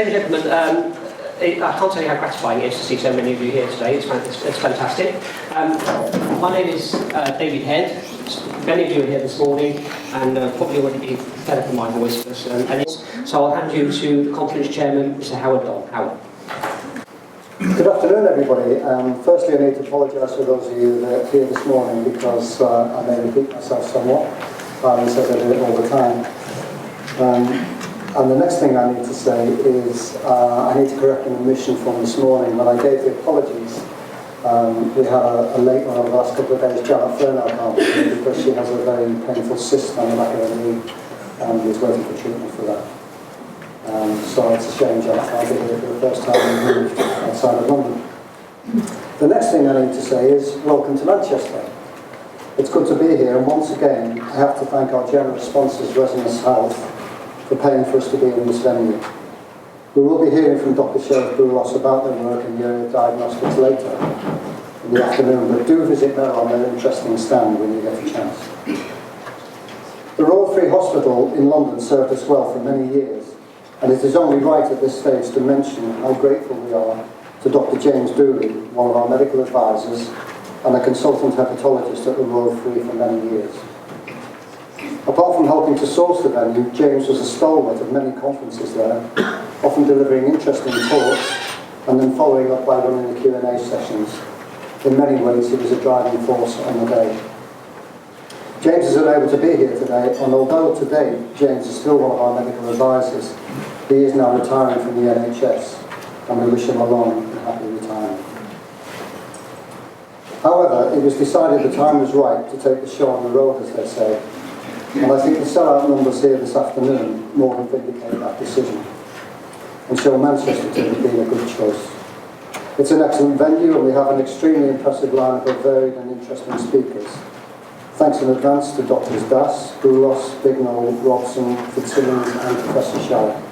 Ladies and gentlemen, I can't tell you how gratifying it is to see so many of you here today. It's fantastic. My name is David Head. Many of you are here this morning and probably already fed up with my voice. So I'll hand you to the conference chairman, Mr. Howard Doll. Howard. Good afternoon, everybody. Firstly, I need to apologise for those of you that are here this morning because I may repeat myself somewhat. I said I do it all the time. And the next thing I need to say is I need to correct an omission from this morning. When I gave the apologies, we had a late one over the last couple of days. Janet Furnow can't be here because she has a very painful cyst on the back of her knee and is waiting for treatment for that. So it's a shame Janet can't be here for the first time we moved outside of London. The next thing I need to say is welcome to Manchester. It's good to be here, and once again I have to thank our generous sponsors, Resonance Health, for paying for us to be in this venue. We will be hearing from Dr. Sheriff Boulos about their work in uric diagnostics later in the afternoon, but do visit them on their interesting stand when you get a chance. The Royal Free Hospital in London served us well for many years, and it is only right at this stage to mention how grateful we are to Dr. James Dooley, one of our medical advisors and a consultant hepatologist at the Royal Free for many years. Apart from helping to source the venue, James was a stalwart of many conferences there, often delivering interesting talks and then following up by running the Q&A sessions. In many ways, he was a driving force on the day. James is unable to be here today, and although today James is still one of our medical advisors, he is now retiring from the NHS, and we wish him a long and happy retirement. However, it was decided the time was right to take the show on the road, as they say, and I think the sellout numbers here this afternoon more than vindicate that decision, and show Manchester to have been a good choice. It's an excellent venue, and we have an extremely impressive lineup of varied and interesting speakers. Thanks in advance to Drs. Das, Boulos, Bignall, Robson, Fitzsimmons and Professor Shire.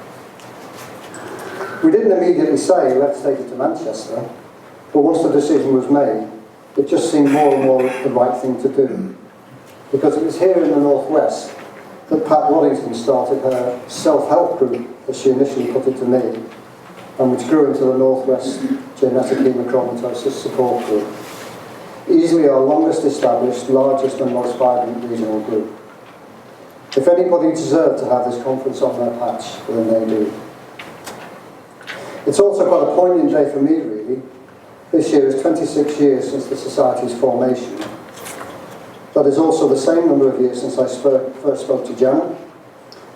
We didn't immediately say, let's take it to Manchester, but once the decision was made, it just seemed more and more the right thing to do. Because it was here in the Northwest that Pat Warrington started her self-help group, as she initially put it to me, and which grew into the Northwest Genetic Haemochromatosis Support Group. Easily our longest established, largest and most vibrant regional group. If anybody deserved to have this conference on their patch, then they do. It's also quite a poignant day for me, really. This year is 26 years since the Society's formation. That is also the same number of years since I first spoke to Janet,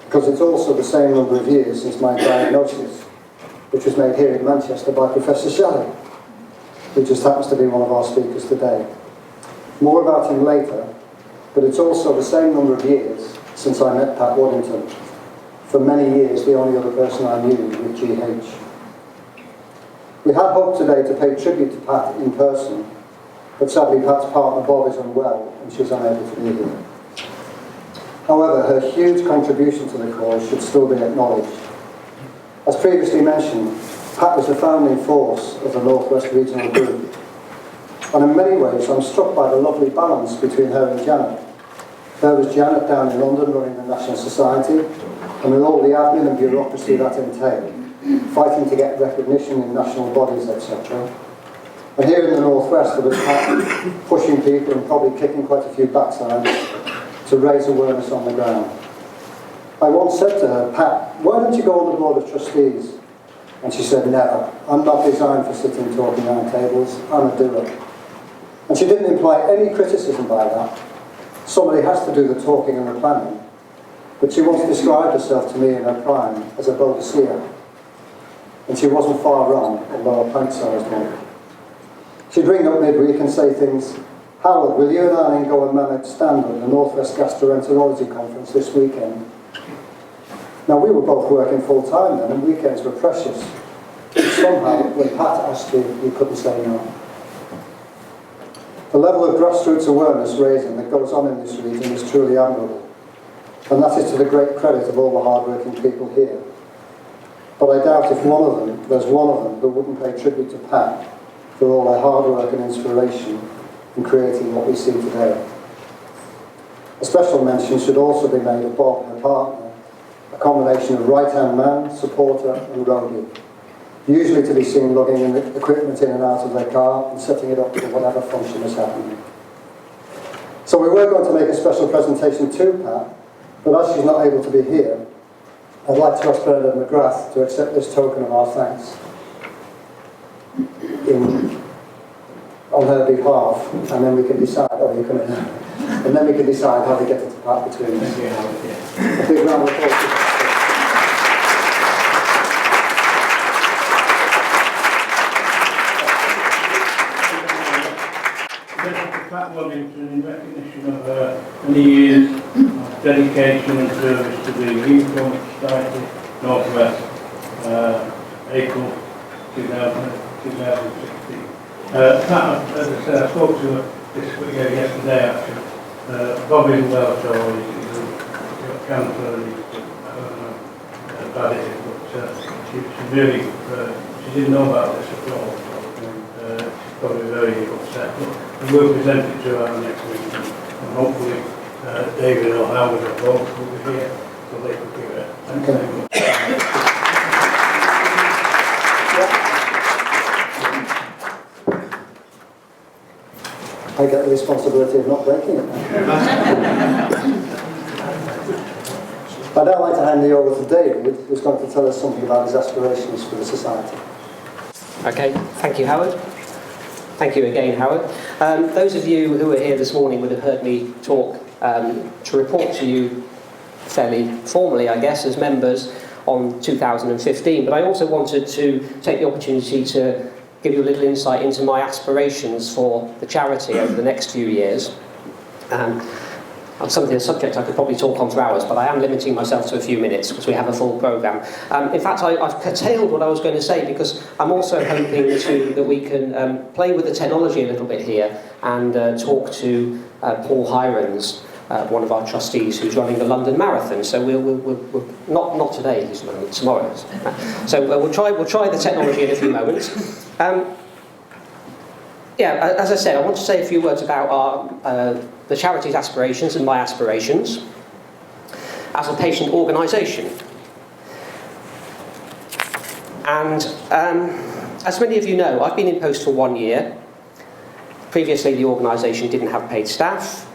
because it's also the same number of years since my diagnosis, which was made here in Manchester by Professor Shelley, who just happens to be one of our speakers today. More about him later, but it's also the same number of years since I met Pat Warrington. For many years, the only other person I knew with GH. We had hoped today to pay tribute to Pat in person, but sadly Pat's partner Bob is unwell and she's unable to be here. However, her huge contribution to the cause should still be acknowledged. As previously mentioned, Pat was the founding force of the Northwest Regional Group. And in many ways, I'm struck by the lovely balance between her and Janet. There was Janet down in London running the National Society, and with all the admin and bureaucracy that entailed, fighting to get recognition in national bodies, etc. And here in the Northwest, there was Pat pushing people and probably kicking quite a few backsides to raise awareness on the ground. I once said to her, Pat, why don't you go on the Board of Trustees? And she said, never. I'm not designed for sitting talking around tables. I'm a doer. And she didn't imply any criticism by that. Somebody has to do the talking and the planning. But she once described herself to me in her prime as a boadicea. And she wasn't far wrong, although a pint-sized one. She'd ring up midweek and say things, Howard, will you and I go and man a stand at the Northwest Gastroenterology Conference this weekend? Now, we were both working full-time then, and weekends were precious. But somehow, when Pat asked you, you couldn't say no. The level of grassroots awareness raising that goes on in this region is truly admirable. And that is to the great credit of all the hard-working people here. But I doubt if there's one of them that wouldn't pay tribute to Pat for all their hard work and inspiration in creating what we see today. A special mention should also be made of Bob, her partner, a a combination of right-hand man, supporter and roadie, usually to be seen lugging in equipment in and out of their car and setting it up for whatever function is happening. So we were going to make a special presentation to Pat, but as she's not able to be here, I'd like to ask Bernard McGrath to accept this token of our thanks on her behalf, and then we can decide, and then we can decide how to get it to Pat between us. A big round of applause. Pat Warrington, in recognition of many years of dedication and service to the Haemochromatosis Society Northwest, April 2016. Pat, as I said, I spoke to her yesterday actually. Bobby's well, so he's got cancer and I don't know how bad it is, but she really, she didn't know about this at all. She's probably very upset. But we'll present it to her next week, and hopefully David or Howard or both will be here so they can give it. Thanks very much. I get the responsibility of not breaking it now. I'd now like to hand you over to David, who's going to tell us something about his aspirations for the Society. Okay, thank you, Howard. Thank you again, Howard. Those of you who were here this morning would have heard me talk to report to you fairly formally, I guess, as members on 2015, but I also wanted to take the opportunity to give you a little insight into my aspirations for the charity over the next few years. On a subject I could probably talk on for hours, but I am limiting myself to a few minutes because we have a full programme. In fact, I've curtailed what I was going to say because I'm also hoping that we can play with the technology a little bit here and talk to Paul Hirons, one of our trustees who's running the London Marathon. So we'll not today, he's running it tomorrow. So we'll try the technology in a few moments. Yeah, as I said, I want to say a few words about the charity's aspirations and my aspirations as a patient organisation. And as many of you know, I've been in post for 1 year. Previously, the organisation didn't have paid staff.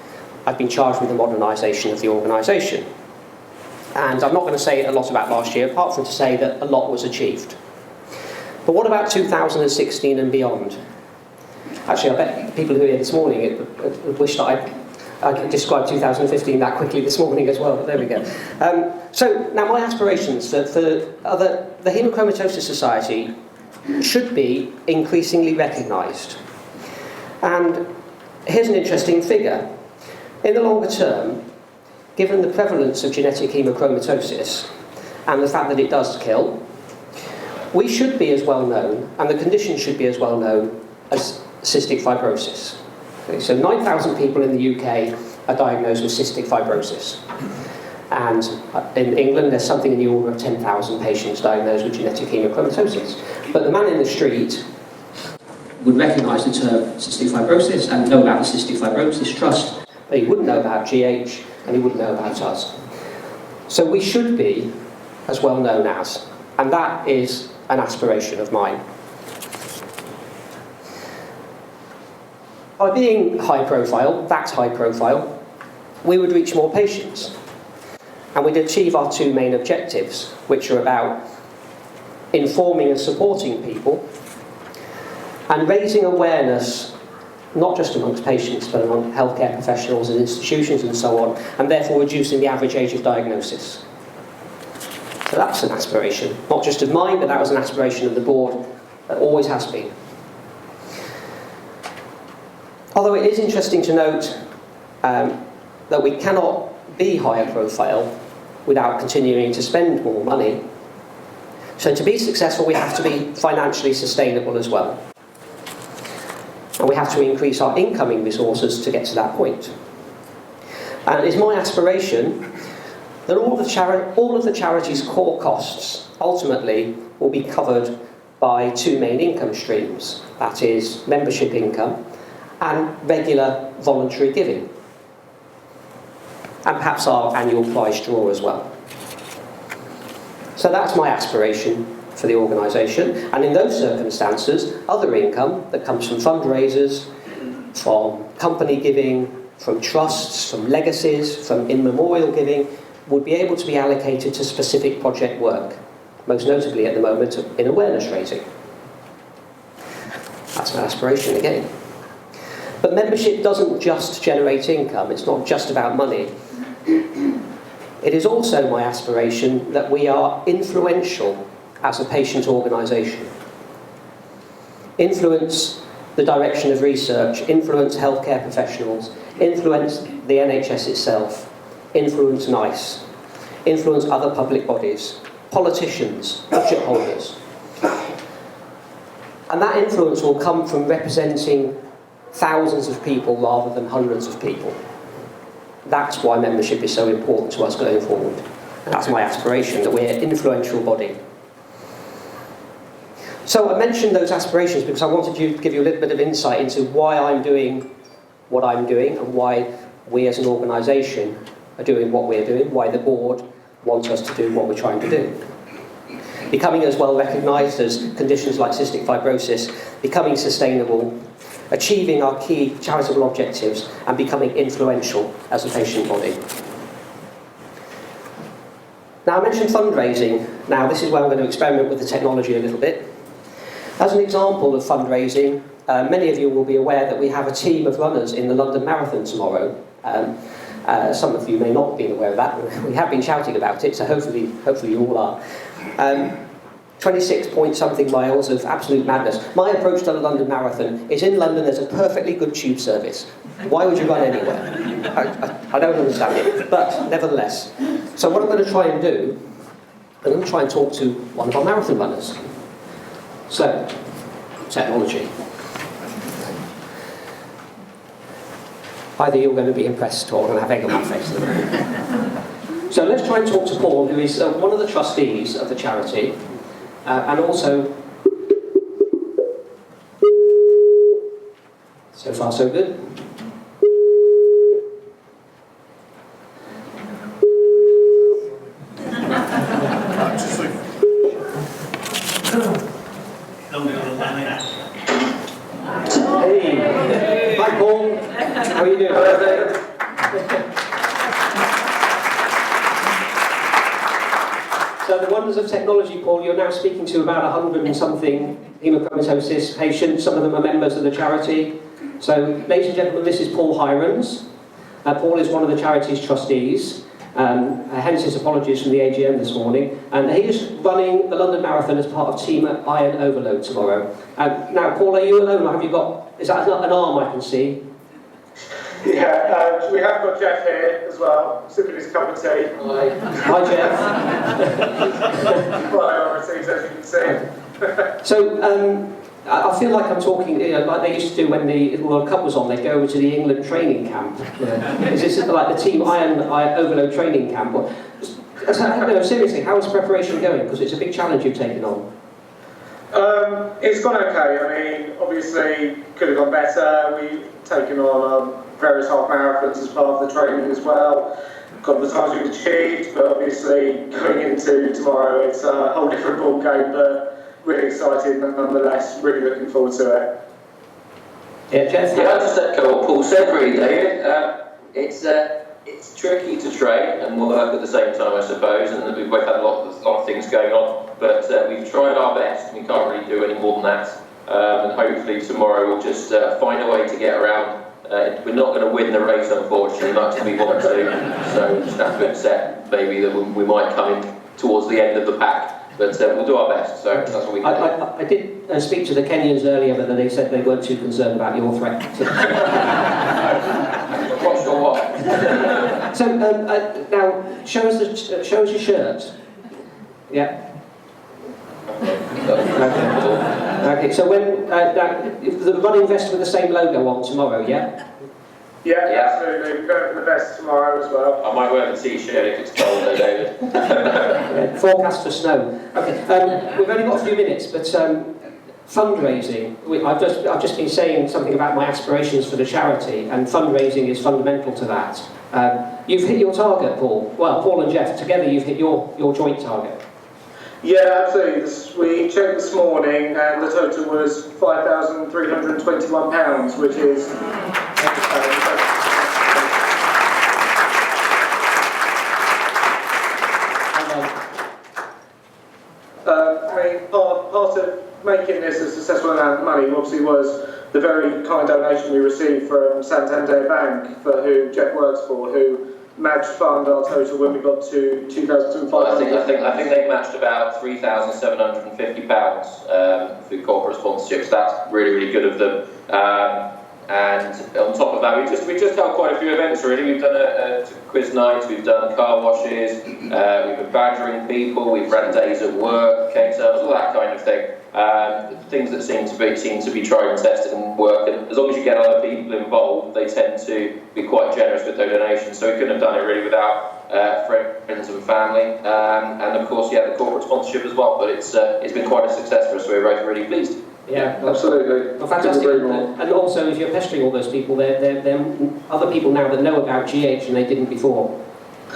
I've been charged with the modernisation of the organisation. And I'm not going to say a lot about last year, apart from to say that a lot was achieved. But what about 2016 and beyond? Actually, I bet people who are here this morning wish that I could describe 2015 that quickly this morning as well, but there we go. So, now my aspirations for the Haemochromatosis Society should be increasingly recognised. And here's an interesting figure. In the longer term, given the prevalence of genetic haemochromatosis and the fact that it does kill, we should be as well known, and the condition should be as well known as cystic fibrosis. Okay, so 9,000 people in the UK are diagnosed with cystic fibrosis. And in England, there's something in the order of 10,000 patients diagnosed with genetic haemochromatosis. But the man in the street would recognise the term cystic fibrosis and know about the Cystic Fibrosis Trust, but he wouldn't know about GH and he wouldn't know about us. So we should be as well known as, and that is an aspiration of mine. By being high profile, we would reach more patients. And we'd achieve our two main objectives, which are about informing and supporting people and raising awareness, not just amongst patients, but among healthcare professionals and institutions and so on, and therefore reducing the average age of diagnosis. So that's an aspiration, not just of mine, but that was an aspiration of the board, that always has been. Although it is interesting to note that we cannot be higher profile without continuing to spend more money. So to be successful, we have to be financially sustainable as well. And we have to increase our incoming resources to get to that point. And it is my aspiration that all of the charity's core costs ultimately will be covered by two main income streams. That is membership income and regular voluntary giving. And perhaps our annual prize draw as well. So that's my aspiration for the organisation. And in those circumstances, other income that comes from fundraisers, from company giving, from trusts, from legacies, from in-memorial giving, would be able to be allocated to specific project work, most notably at the moment in awareness raising. That's my aspiration again. But membership doesn't just generate income, it's not just about money. It is also my aspiration that we are influential as a patient organisation. Influence the direction of research, influence healthcare professionals, influence the NHS itself, influence NICE, influence other public bodies, politicians, budget holders. And that influence will come from representing thousands of people rather than hundreds of people. That's why membership is so important to us going forward. And that's my aspiration, that we're an influential body. So I mentioned those aspirations because I wanted to give you a little bit of insight into why I'm doing what I'm doing and why we as an organisation are doing what we're doing, why the board wants us to do what we're trying to do. Becoming as well recognised as conditions like cystic fibrosis, becoming sustainable, achieving our key charitable objectives, and becoming influential as a patient body. Now, I mentioned fundraising. Now, this is where I'm going to experiment with the technology a little bit. As an example of fundraising, many of you will be aware that we have a team of runners in the London Marathon tomorrow. Some of you may not have been aware of that. We have been shouting about it, so hopefully you all are. 26 point something miles of absolute madness. My approach to the London Marathon is in London there's a perfectly good tube service. Why would you run anywhere? I don't understand it, but nevertheless. So what I'm going to try and do, I'm going to try and talk to one of our marathon runners. So, technology. Either you're going to be impressed or I'm going to have egg on my face. So let's try and talk to Paul, who is one of the trustees of the charity, and also, so far so good. Hey, hi Paul, how are you doing? So the wonders of technology, Paul, you're now speaking to about 100 and something haemochromatosis patients. Some of them are members of the charity. So, ladies and gentlemen, this is Paul Hirons. Paul is one of the charity's trustees, hence his apologies from the AGM this morning. And he is running the London Marathon as part of Team Iron Overload tomorrow. Now, Paul, are you alone, or have you got, is that an arm I can see? Yeah, we have got Jeff here as well, sipping his cup of tea. Hi Jeff. Priorities, as you can see. So, I feel like I'm talking, like they used to do when the World Cup was on, they'd go over to the England training camp. Is this like the Team Iron Overload training camp? No, seriously, how is preparation going? Because it's a big challenge you've taken on. It's gone okay. I mean, obviously, could have gone better. We've taken on various half marathons as part of the training as well. Got the times we've achieved, but obviously going into tomorrow, it's a whole different ball game. But really excited, nonetheless. Really looking forward to it. Yeah, Jeff. Yeah, I just echo what Paul said, really, David. It's tricky to train and work at the same time, I suppose, and we've both had a lot of things going on. But we've tried our best. We can't really do any more than that. And hopefully tomorrow we'll just find a way to get around. We're not going to win the race, unfortunately, much as we want to. So just have to accept maybe that we might come in towards the end of the pack. But we'll do our best, so that's what we can do. I did speak to the Kenyans earlier, but they said they weren't too concerned about your threat. I'm not sure what. So now, show us your shirt. Yeah. Okay. So when the running vest with the same logo on tomorrow, yeah. Yeah, absolutely. We're going for the best tomorrow as well. I might wear the t-shirt if it's cold though, David. Yeah, forecast for snow. Okay, we've only got a few minutes, but fundraising. I've just been saying something about my aspirations for the charity, and fundraising is fundamental to that. You've hit your target, Paul. Well, Paul and Jeff, together you've hit your joint target. Yeah, absolutely. We checked this morning and the total was £5,321, which is... part of making this a successful amount of money obviously was the very kind donation we received from Santander Bank, for who Jeff works for, who matched fund our total when we got to 2,500. I think they matched about £3,750 for corporate sponsorships. That's really, really good of them. And on top of that, we just held quite a few events really. We've done a quiz night, we've done car washes, we've been badgering people, we've ran days at work, cake sales, all that kind of thing. Things that seem to be tried and tested and work. And as long as you get other people involved, they tend to be quite generous with their donations. So we couldn't have done it really without friends and family, and of course, yeah, the corporate sponsorship as well. But it's been quite a success for us. So we're both really pleased. Yeah, absolutely. Well, fantastic. And also, if you're pestering all those people, they're other people now that know about GH and they didn't before.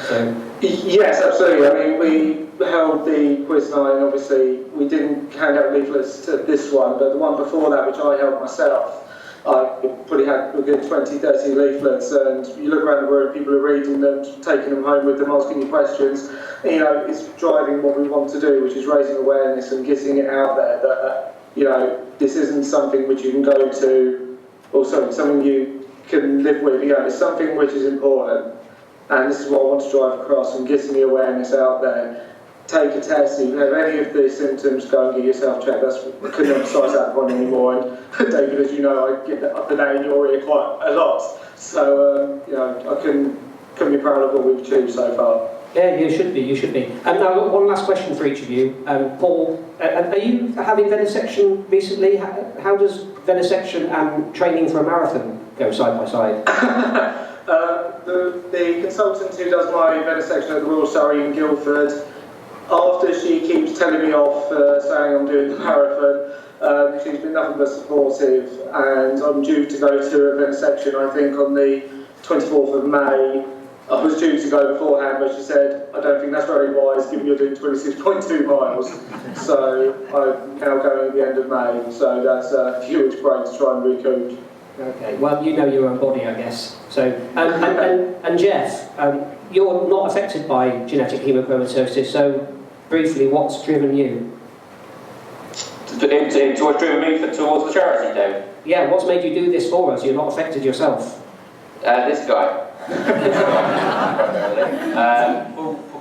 So. Yes, absolutely. I mean, we held the quiz night, and obviously we didn't hand out leaflets to this one, but the one before that, which I held myself, I probably had a good 20, 30 leaflets, and you look around the room, people are reading them, taking them home with them, asking you questions. And, you know, it's driving what we want to do, which is raising awareness and getting it out there that, you know, this isn't something which you can go to, or something you can live with. You know, it's something which is important. And this is what I want to drive across, and getting the awareness out there. Take a test. If you have any of the symptoms, go and get yourself checked. I couldn't emphasise that point anymore. And David, as you know, I get that up and down in your ear quite a lot. So, you know, I couldn't be proud of what we've achieved so far. Yeah, you should be. And now, one last question for each of you. Paul, are you having venesection recently? How does venesection and training for a marathon go side by side? The consultant who does my venesection at the Royal Surrey in Guildford, after she keeps telling me off saying I'm doing the marathon, she's been nothing but supportive, and I'm due to go to a venesection, I think, on the 24th of May. I was due to go beforehand, but she said, I don't think that's very wise, given you're doing 26.2 miles. So I'm now going at the end of May, so that's a huge break to try and recoup. Okay, well, you know your own body, I guess. So, and Jeff, you're not affected by genetic haemochromatosis, so briefly, what's driven you? What's driven me towards the charity, Dave? Yeah, what's made you do this for us? You're not affected yourself. This guy.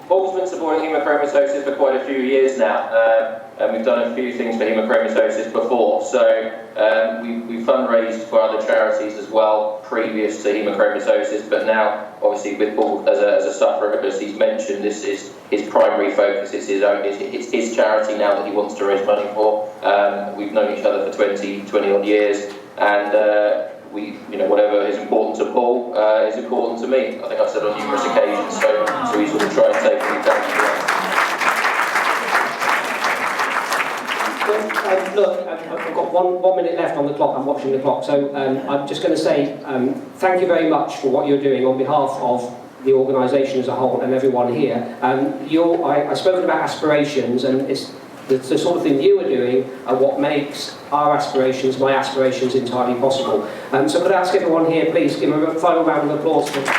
Paul's been supporting haemochromatosis for quite a few years now, and we've done a few things for haemochromatosis before. So we fundraised for other charities as well previous to haemochromatosis, but now, obviously, with Paul as a sufferer, as he's mentioned, this is his primary focus. It's his charity now that he wants to raise money for. We've known each other for 20 odd years, and whatever is important to Paul is important to me. I think I've said on numerous occasions, so we sort of try and take me down to that. Look, I've got one minute left on the clock. I'm watching the clock, so I'm just going to say thank you very much for what you're doing on behalf of the organisation as a whole and everyone here. I've spoken about aspirations, and it's the sort of thing you are doing are what makes our aspirations, my aspirations, entirely possible. So could I ask everyone here, please, give a final round of applause for Paul.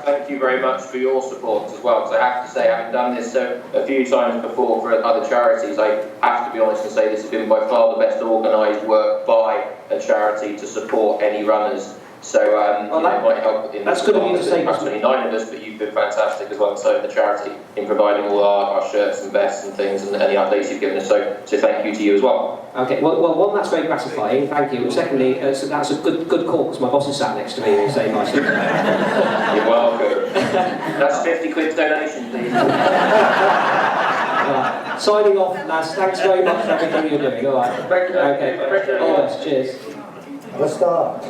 Thank you very much for your support as well, because I have to say, having done this a few times before for other charities, I have to be honest and say this has been by far the best organised work by a charity to support any runners. So it might help in that's good of you to say. Perhaps only 9 of us, but you've been fantastic as well, and so the charity in providing all our shirts and vests and things and any updates you've given us. So thank you to you as well. Okay, well, one, that's very gratifying, thank you. And secondly, so that's a good call, because my boss is sat next to me and he's saying nicely. You're welcome. That's 50 quid donation, please. Signing off, lads. Thanks very much for everything you're doing. All right. Thank you. Okay. All the best. Cheers. Let's start.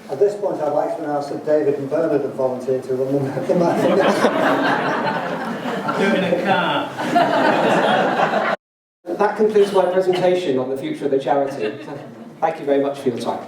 At this point, I'd like to announce that David and Bernard have volunteered to run the marathon. Do it in a car. that concludes my presentation on the future of the charity. Thank you very much for your time.